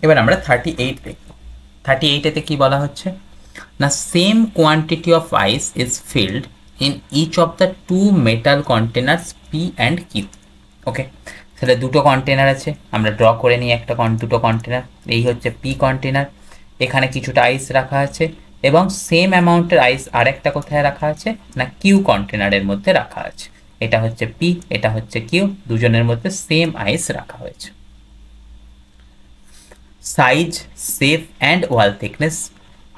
এবার আমরা 38 দেখব। 38 কি বলা হচ্ছে না, same quantity of ice is filled in each of the two metal containers P and Q. Okay, তাহলে দুটো কন্টেনার আছে, আমরা ড্র করে নিই একটা দুটো কন্টেনার। এই হচ্ছে পি কন্টেনার, এখানে কিছুটা আইস রাখা আছে এবং সেম অ্যামাউন্টের আইস আরেকটা কোথায় রাখা আছে না কিউ কন্টেনারের মধ্যে রাখা আছে। এটা হচ্ছে পি, এটা হচ্ছে কিউ, দুজনের মধ্যে সেম আইস রাখা হয়েছে। Size, shape and wall thickness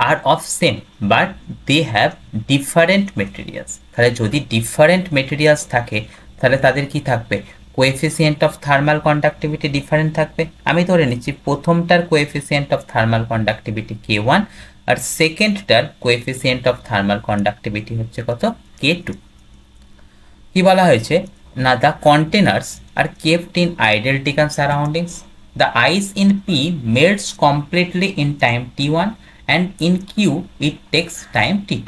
are of same but they have different materials. তাহলে যদি ডিফারেন্ট মেটেরিয়ালস থাকে তাহলে তাদের কি থাকবে, coefficient of thermal conductivity different থাকবে। আমি ধরে নিচ্ছি প্রথমটার coefficient of thermal conductivity K1 আর সেকেন্ডটার কোএফিসিয়েন্ট অফ থার্মাল কন্ডাক্টিভিটি হচ্ছে কত, K2। কি বলা হয়েছে না, the containers are kept in identical surroundings, the ice in P melts completely in time T1 and in Q it takes time T2।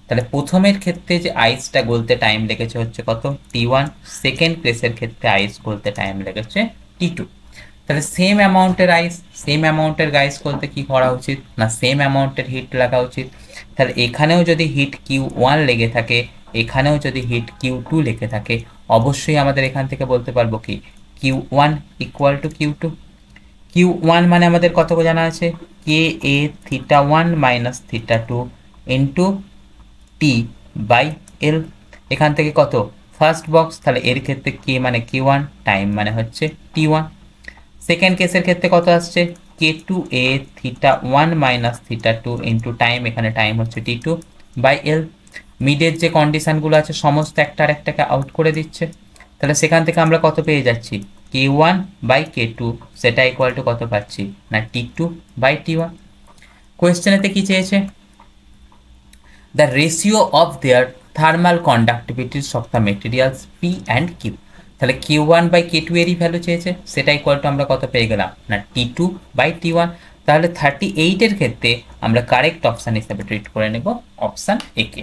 তাহলে প্রথমের ক্ষেত্রে যে আইসটা গলতে টাইম লেগেছে হচ্ছে কত, T1, সেকেন্ড প্লেসের ক্ষেত্রে আইস গলতে টাইম লেগেছে T2। তাহলে সেম অ্যামাউন্টের আইস সেম অ্যামাউন্টের গাইস গলতে কি করা উচিত না, সেম অ্যামাউন্টের হিট লাগা উচিত। তাহলে এখানেও যদি হিট Q1 লেগে থাকে, এখানেও যদি হিট Q2 লেগে থাকে, অবশ্যই আমাদের এখান থেকে বলতে পারবো কি Q1 equal to Q2। Q1 মানে আমাদের কত জানা আছে, K A theta 1 minus theta 2 into T by L. এখান থেকে কত, ফার্স্ট বক্স, তাহলে এর ক্ষেত্রে কে মানে Q1, টাইম মানে হচ্ছে T1। সেকেন্ড কেসের ক্ষেত্রে কত আসছে, K2 A theta 1 minus theta 2 into time, এখানে টাইম হচ্ছে T2 বাই এল। মিডের যে কন্ডিশনগুলো আছে সমস্ত একটা আর একটাকে আউট করে দিচ্ছে, তাহলে সেখান থেকে আমরা কত পেয়ে যাচ্ছি, K1 বাই K2, সেটা ইকুয়াল টু কত পাচ্ছি না T2 বাই T1। কোয়েশ্চেনেতে কি চেয়েছে, the ratio of their thermal conductivities of the materials P and Q. তাহলে Q1 বাই K2 এরই ভ্যালু চেয়েছে, সেটা ইকুয়াল টু আমরা কত পেয়ে গেলাম না T2 বাই T1। তাহলে 38 এর ক্ষেত্রে আমরা কারেক্ট অপশান হিসাবে ট্রিট করে নেব অপশান এ কে।